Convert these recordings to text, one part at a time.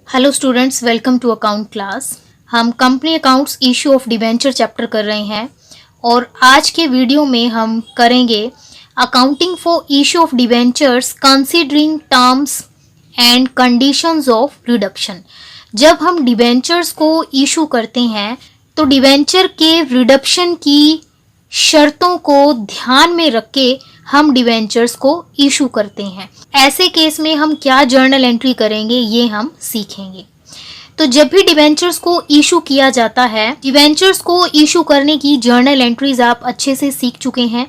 Hello students, welcome to account class. हम company accounts issue of debenture chapter कर रहे हैं और आज के वीडियो में हम करेंगे accounting for issue of debentures considering terms and conditions of reduction. जब हम डिबेंचर्स को इशू करते हैं तो डिबेंचर के रिडक्शन की शर्तों को ध्यान में रख के हम डिबेंचर्स को इशू करते हैं। ऐसे केस में हम क्या जर्नल एंट्री करेंगे ये हम सीखेंगे। तो जब भी डिबेंचर्स को इशू किया जाता है, डिबेंचर्स को इशू करने की जर्नल एंट्रीज आप अच्छे से सीख चुके हैं।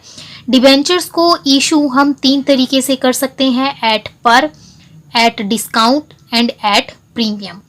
डिबेंचर्स को इशू हम 3 तरीके से कर सकते हैं, एट पर, at discount and at premium.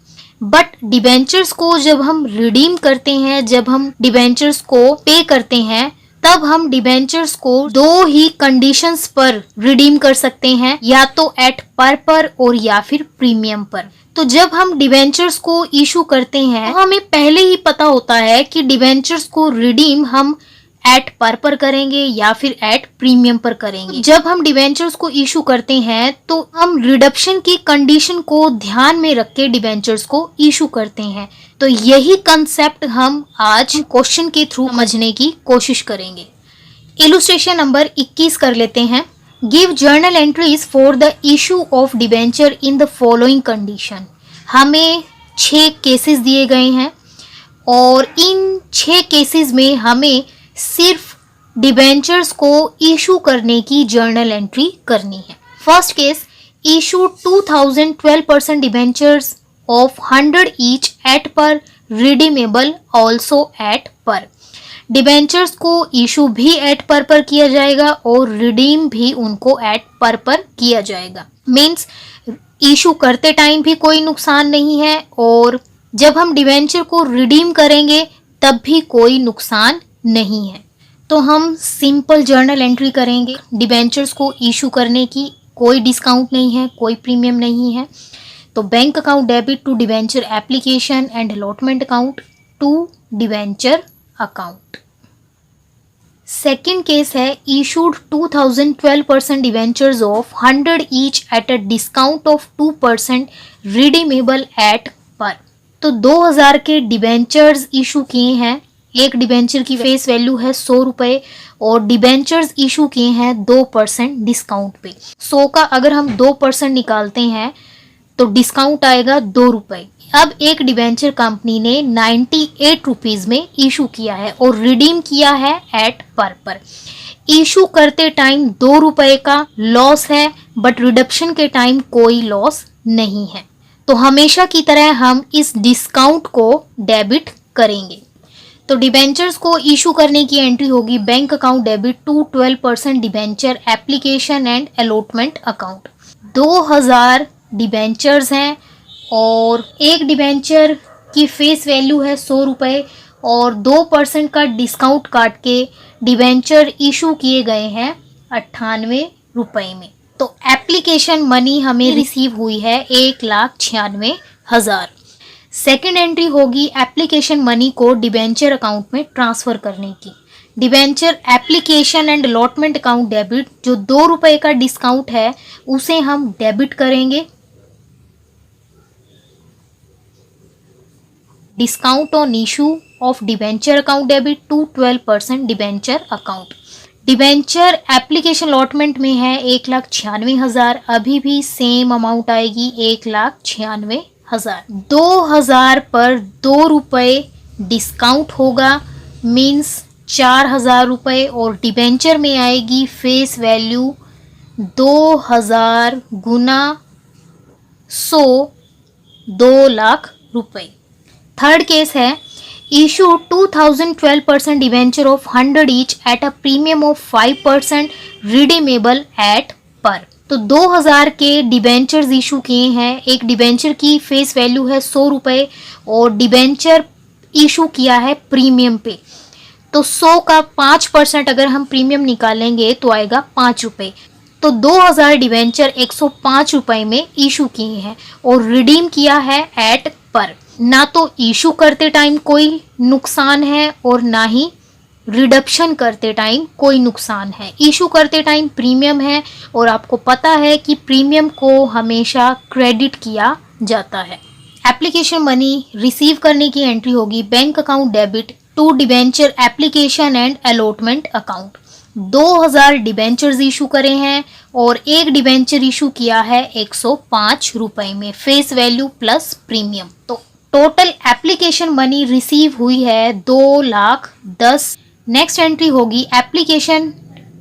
But debentures को जब हम रिडीम करते हैं, जब हम डिबेंचर्स को पे करते हैं, तब हम डिबेंचर्स को 2 ही कंडीशंस पर रिडीम कर सकते हैं, या तो एट पर और या फिर प्रीमियम पर। तो जब हम डिबेंचर्स को इशू करते हैं तो हमें पहले ही पता होता है कि डिबेंचर्स को रिडीम हम एट पर करेंगे या फिर एट प्रीमियम पर करेंगे। जब हम डिबेंचर्स को इशू करते हैं तो हम रिडक्शन की कंडीशन को ध्यान में रख के डिबेंचर्स को इशू करते हैं। तो यही कंसेप्ट हम आज क्वेश्चन के थ्रू समझने की कोशिश करेंगे। इलुस्ट्रेशन नंबर 21 कर लेते हैं। Give journal entries for the issue of debenture in the following condition. हमें 6 केसेस दिए गए हैं और इन 6 केसेस में हमें सिर्फ डिबेंचर्स को इशू करने की जर्नल एंट्री करनी है। First case, issue 2012% debentures of 100 each at पर, रिडीमेबल ऑल्सो एट पर। डिबेंचर्स को इशू भी एट पर किया जाएगा और रिडीम भी उनको एट पर किया जाएगा। मीन्स इशू करते टाइम भी कोई नुकसान नहीं है और जब हम डिबेंचर को रिडीम करेंगे तब भी कोई नुकसान नहीं है। तो हम सिंपल जर्नल एंट्री करेंगे। डिबेंचर्स को इशू करने की कोई डिस्काउंट नहीं है, कोई प्रीमियम नहीं है। तो bank account debit to debenture application and allotment account to debenture account. Second case है, issued 2012% debentures of 100 each at a discount of 2%, redeemable at par. तो 2000 के डिबेंचर्स इशू किए हैं। एक डिबेंचर की फेस वैल्यू है 100 रुपए और डिबेंचर्स इशू किए हैं 2% डिस्काउंट पे। 100 का अगर हम 2% निकालते हैं तो डिस्काउंट आएगा 2 रुपए। अब एक डिबेंचर कंपनी ने 98 रुपीज में इशू किया है और रिडीम किया है एट पर। इशू करते टाइम 2 रुपए का लॉस है बट रिडक्शन के टाइम कोई लॉस नहीं है। तो हमेशा की तरह हम इस डिस्काउंट को डेबिट करेंगे। तो डिबेंचर्स को इशू करने की एंट्री होगी bank account debit to 12% debenture application and allotment account. 2000 debentures हैं और एक डिबेंचर की फेस वैल्यू है 100 रुपए और 2% का डिस्काउंट काट के डिबेंचर इशू किए गए हैं 98 रुपए में। तो एप्लीकेशन मनी हमें रिसीव हुई है 1,96,000। सेकेंड एंट्री होगी एप्लीकेशन मनी को डिबेंचर अकाउंट में ट्रांसफर करने की। Debenture application and allotment account debit, जो 2 रुपए का डिस्काउंट है उसे हम डेबिट करेंगे। Discount on issue of debenture account debit to 12% debenture account. Debenture application allotment में है 1,96,000, अभी भी सेम अमाउंट आएगी 1,96,000। 2000 पर 2 रुपए डिस्काउंट होगा, मीन्स 4,000 रुपए और डिबेंचर में आएगी फेस वैल्यू 2000 गुना 100, 2 लाख रुपए। थर्ड केस है, issue 2012% debenture of 100 each at a premium of 5%, redeemable at par. तो 2000 के डिबेंचर्स इशू किए हैं। एक डिबेंचर की फेस वैल्यू है 100 रुपए और डिबेंचर इशू किया है प्रीमियम पे। तो 100 का 5% अगर हम प्रीमियम निकालेंगे तो आएगा 5 रुपए। तो 2000 डिबेंचर 105 रुपए में इशू किए हैं और रिडीम किया है एट पर। ना तो इशू करते टाइम कोई नुकसान है और ना ही रिडक्शन करते टाइम कोई नुकसान है। इशू करते टाइम प्रीमियम है और आपको पता है कि प्रीमियम को हमेशा क्रेडिट किया जाता है। एप्लीकेशन मनी रिसीव करने की एंट्री होगी bank account debit to debenture application and allotment account. 2000 debentures issue करे हैं और एक डिबेंचर इशू किया है 105 रुपए में, फेस वैल्यू प्लस प्रीमियम। तो टोटल एप्लीकेशन मनी रिसीव हुई है 2,10,000। नेक्स्ट एंट्री होगी एप्लीकेशन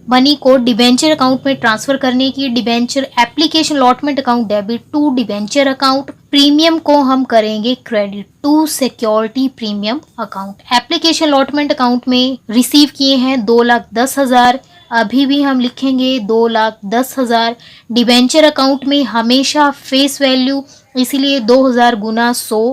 मनी को डिबेंचर अकाउंट में ट्रांसफर करने की। Debenture application allotment account debit to debenture account. Premium को हम करेंगे credit to security premium account. Application allotment account में रिसीव किए हैं 2,10,000, अभी भी हम लिखेंगे 2,10,000। डिबेंचर अकाउंट में हमेशा फेस वैल्यू, इसीलिए 2000 गुना 100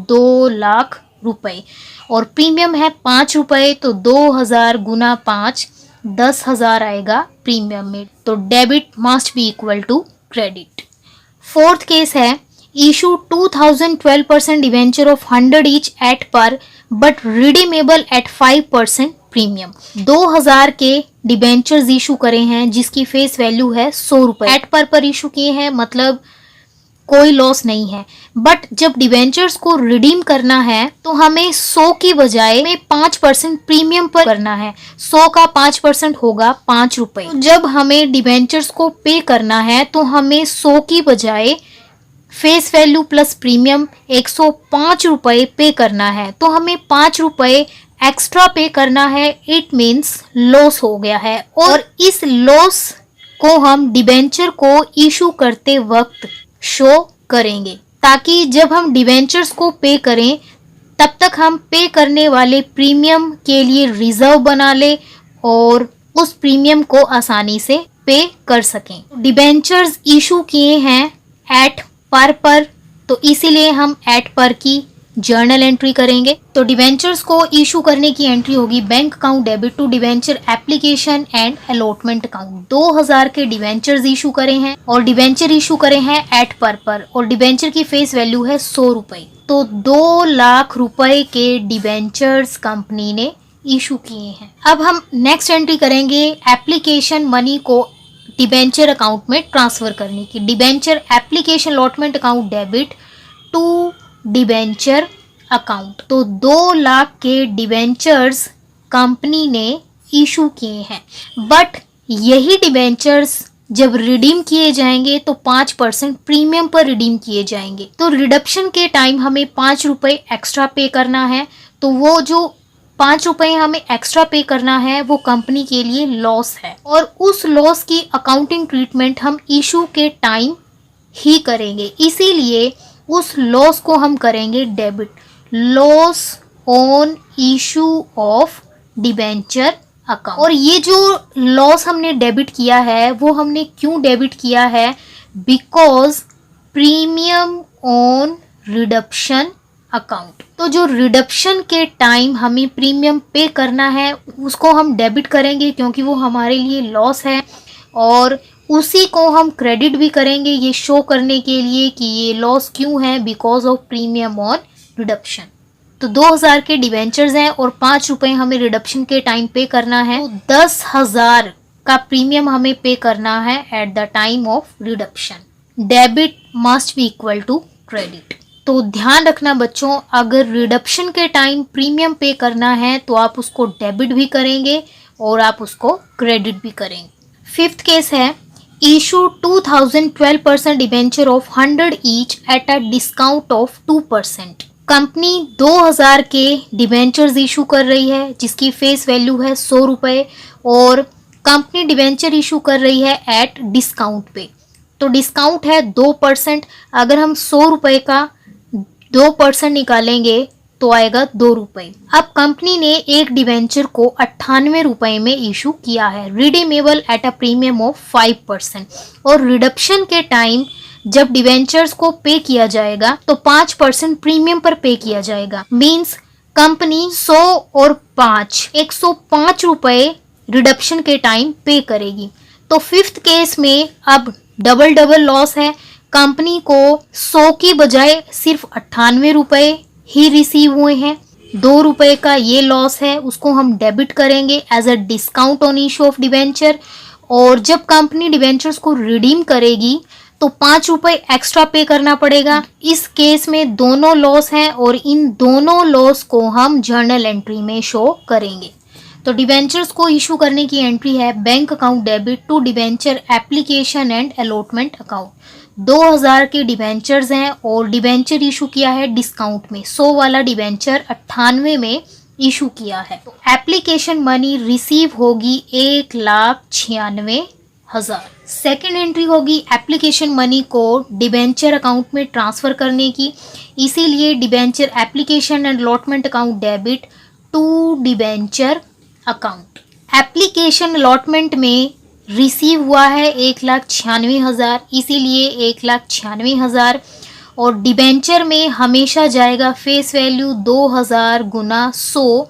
2,00,000 रुपए, और प्रीमियम है 5 रुपए, तो 2000 गुना 5 10,000 आएगा प्रीमियम में। तो debit must be equal to credit. Fourth case है issue 2012% debenture of 100 each at par but redeemable at 5% premium. 2000 के डिवेंचर्स इशू करे हैं जिसकी फेस वैल्यू है 100 रुपए। एट पर इशू किए हैं, मतलब कोई लॉस नहीं है, बट जब डिवेंचर्स को रिडीम करना है तो हमें 100 की बजाय में 5% प्रीमियम पर करना है। 100 का 5% होगा 5 रुपए। जब हमें डिवेंचर्स को पे करना है तो हमें 100 की बजाय फेस वैल्यू प्लस प्रीमियम 105 रुपए पे करना है, तो हमें 5 रुपए एक्स्ट्रा पे करना है। इट मीन्स लॉस हो गया है, और इस लॉस को हम डिवेंचर को इशू करते वक्त शो करेंगे, ताकि जब हम डिवेंचर्स को पे करें तब तक हम पे करने वाले प्रीमियम के लिए रिजर्व बना ले और उस प्रीमियम को आसानी से पे कर सकें। डिवेंचर्स इशू किए हैं एट पर, तो इसीलिए हम एट पर की जर्नल एंट्री करेंगे। तो डिवेंचर्स को इशू करने की एंट्री होगी bank account debit to debenture application and allotment account. 2000 के डिवेंचर्स इशू करे हैं और डिवेंचर इशू करे हैं एट पर, और डिवेंचर की फेस वैल्यू है 100 रुपए। तो 2,00,000 रुपए के डिवेंचर्स कंपनी ने इशू किए हैं। अब हम नेक्स्ट एंट्री करेंगे एप्लीकेशन मनी को डिवेंचर अकाउंट में ट्रांसफर करने की। Debenture application allotment account debit to debenture account. तो 2,00,000 के डिवेंचर्स कंपनी ने इशू किए हैं, बट यही डिवेंचर्स जब रिडीम किए जाएंगे तो 5% प्रीमियम पर रिडीम किए जाएंगे। तो रिडक्शन के टाइम हमें 5 रुपए एक्स्ट्रा पे करना है, तो वो जो 5 रुपए हमें एक्स्ट्रा पे करना है वो कंपनी के लिए लॉस है, और उस लॉस की अकाउंटिंग ट्रीटमेंट हम इशू के टाइम ही करेंगे, इसीलिए उस लॉस को हम करेंगे debit. Loss on issue of debenture account. और ये जो लॉस हमने डेबिट किया है वो हमने क्यों डेबिट किया है? Because premium on reduction account. तो जो रिडक्शन के टाइम हमें प्रीमियम पे करना है उसको हम डेबिट करेंगे, क्योंकि वो हमारे लिए लॉस है, और उसी को हम क्रेडिट भी करेंगे ये शो करने के लिए कि ये लॉस क्यों है, because of premium on reduction. तो 2000 के डिवेंचर्स हैं और 5 रुपए हमें रिडक्शन के टाइम पे करना है, तो 10,000 का प्रीमियम हमें पे करना है at the time of reduction. Debit must be equal to credit. तो ध्यान रखना बच्चों, अगर रिडक्शन के टाइम प्रीमियम पे करना है तो आप उसको डेबिट भी करेंगे और आप उसको क्रेडिट भी करेंगे। फिफ्थ केस है issue 2012% debenture of 100 each at a discount of 2%। Company 2000 के डिबेंचर्स इशू कर रही है जिसकी फेस वैल्यू है 100 रुपए, और कंपनी डिबेंचर इशू कर रही है एट डिस्काउंट पे। तो डिस्काउंट है 2%। अगर हम 100 रुपए का 2% निकालेंगे तो आएगा 2 रुपए। अब कंपनी ने एक डिवेंचर को 98 रुपए में इशू किया है, redeemable at a premium of 5%, और रिडक्शन के टाइम जब डिवेंचर्स को पे किया जाएगा तो 5% प्रीमियम पर पे किया जाएगा। मींस कंपनी 100 और 5 105 रुपए रिडक्शन के टाइम पे करेगी। तो फिफ्थ केस में अब डबल लॉस है। कंपनी को 100 की बजाय सिर्फ 98 रुपए ही रिसीव हुए हैं। 2 रुपए का ये लॉस है, उसको हम डेबिट करेंगे as a discount on issue of debenture. और जब कंपनी डिवेंचर्स को रिडीम करेगी तो 5 रुपए एक्स्ट्रा पे करना पड़ेगा। इस केस में दोनों लॉस हैं और इन दोनों लॉस को हम जर्नल एंट्री में शो करेंगे। तो डिबेंचर्स को इशू करने की एंट्री है bank account debit to debenture application and allotment account. 2000 के डिबेंचर्स हैं और डिबेंचर इशू किया है डिस्काउंट में। 100 वाला डिबेंचर 98 में इशू किया है। तो एप्लीकेशन मनी रिसीव होगी 1,96,000। सेकेंड एंट्री होगी एप्लीकेशन मनी को डिबेंचर अकाउंट में ट्रांसफर करने की, इसीलिए debenture application and allotment account debit to debenture account. Application allotment में रिसीव हुआ है 1,96,000, इसीलिए 1,96,000 और डिबेंचर में हमेशा जाएगा फेस वैल्यू 2000 गुना 100,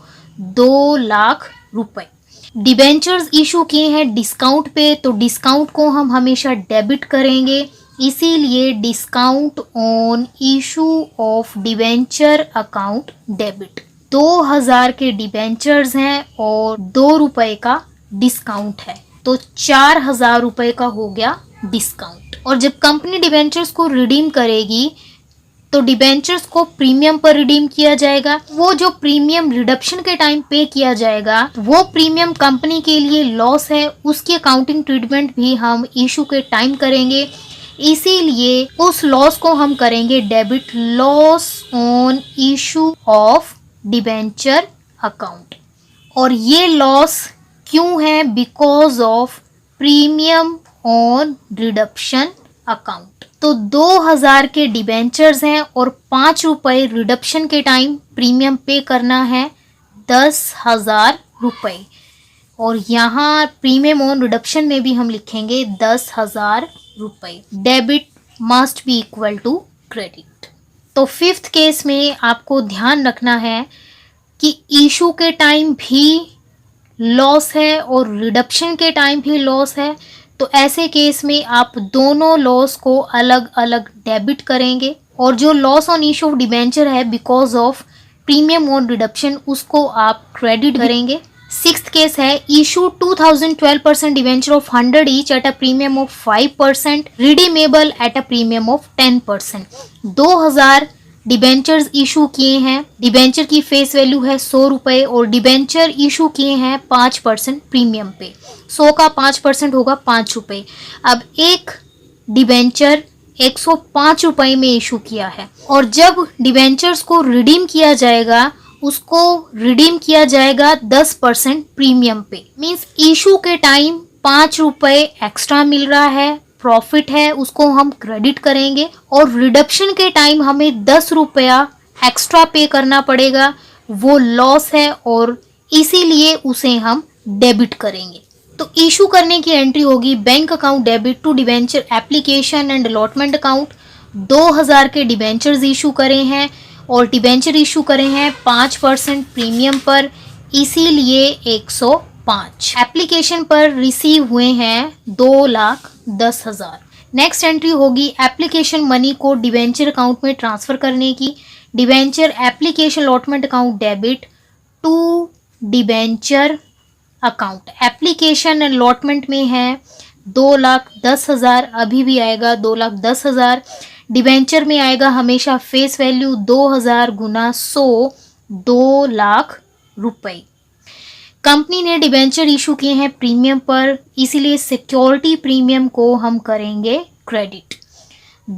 2 लाख रुपए। डिबेंचर्स इशू किए हैं डिस्काउंट पे, तो डिस्काउंट को हम हमेशा डेबिट करेंगे, इसीलिए discount on issue of debenture account debit. 2000 के डिबेंचर्स हैं और 2 रुपए का डिस्काउंट है, तो 4000 रुपए का हो गया डिस्काउंट। और जब कंपनी डिबेंचर्स को रिडीम करेगी तो डिबेंचर्स को प्रीमियम पर रिडीम किया जाएगा। वो जो प्रीमियम रिडक्शन के टाइम पे किया जाएगा वो प्रीमियम कंपनी के लिए लॉस है, उसकी अकाउंटिंग ट्रीटमेंट भी हम इशू के टाइम करेंगे, इसीलिए उस लॉस को हम करेंगे debit, loss on issue of debenture account. और ये लॉस क्यों है? Because of premium on reduction account. तो 2000 के डिबेंचर्स हैं और 5 रुपए रिडक्शन के टाइम प्रीमियम पे करना है 10,000 रुपए, और यहाँ प्रीमियम ऑन रिडक्शन में भी हम लिखेंगे 10,000 रुपए। Debit must be equal to credit. तो फिफ्थ केस में आपको ध्यान रखना है कि इशू के टाइम भी लॉस है और रिडक्शन के टाइम भी लॉस है, तो ऐसे केस में आप दोनों लॉस को अलग अलग डेबिट करेंगे और जो loss on issue of debenture है because of premium on reduction उसको आप क्रेडिट करेंगे। सिक्स्थ केस है issue 2012% debenture of 100 each at a premium of 5%, redeemable at a premium of 10%। 2000 debentures issue किए हैं, डिबेंचर की फेस वैल्यू है 100 रुपए और डिबेंचर इशू किए हैं 5% प्रीमियम पे। 100 का 5% होगा 5 रुपए। अब एक डिबेंचर 105 रुपए में इशू किया है और जब डिबेंचर्स को रिडीम किया जाएगा उसको रिडीम किया जाएगा 10% प्रीमियम पे। मींस इशू के टाइम 5 रुपए एक्स्ट्रा मिल रहा है, प्रॉफिट है, उसको हम क्रेडिट करेंगे और रिडक्शन के टाइम हमें 10 रुपया एक्स्ट्रा पे करना पड़ेगा, वो लॉस है और इसीलिए उसे हम डेबिट करेंगे। तो इशू करने की एंट्री होगी bank account debit to debenture application and allotment account. 2000 के डिबेंचर्स इशू करे हैं और डिबेंचर इशू करे हैं 5% प्रीमियम पर, इसीलिए 105। एप्लीकेशन पर रिसीव हुए हैं 2,10,000। नेक्स्ट एंट्री होगी एप्लीकेशन मनी को डिबेंचर अकाउंट में ट्रांसफर करने की। Debenture application allotment account debit to debenture account. Application allotment में है 2,10,000, अभी भी आएगा 2,10,000। डिबेंचर में आएगा हमेशा फेस वैल्यू 2000 गुना 100, 2 लाख रुपए। कंपनी ने डिबेंचर इशू किए हैं प्रीमियम पर, इसीलिए सिक्योरिटी प्रीमियम को हम करेंगे क्रेडिट।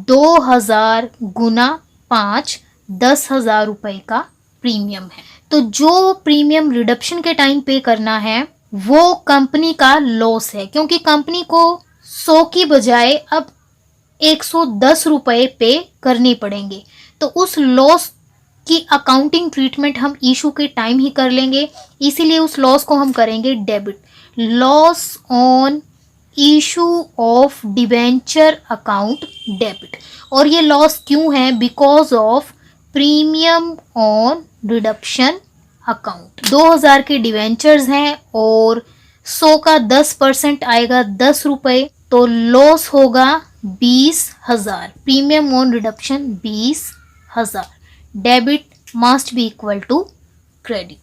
2000 गुना 5, 10,000 रुपए का प्रीमियम है। तो जो प्रीमियम रिडक्शन के टाइम पे करना है वो कंपनी का लॉस है, क्योंकि कंपनी को 100 की बजाय अब 110 रुपए पे करने पड़ेंगे। तो उस लॉस की अकाउंटिंग ट्रीटमेंट हम इशू के टाइम ही कर लेंगे, इसीलिए उस लॉस को हम करेंगे debit. Loss on issue of debenture account debit. और ये लॉस क्यों है? Because of premium on reduction account. 2000 के डिबेंचर्स हैं और 100 का 10% आएगा 10 रुपए, तो लॉस होगा 20,000। Premium on reduction 20,000। Debit must be equal to credit.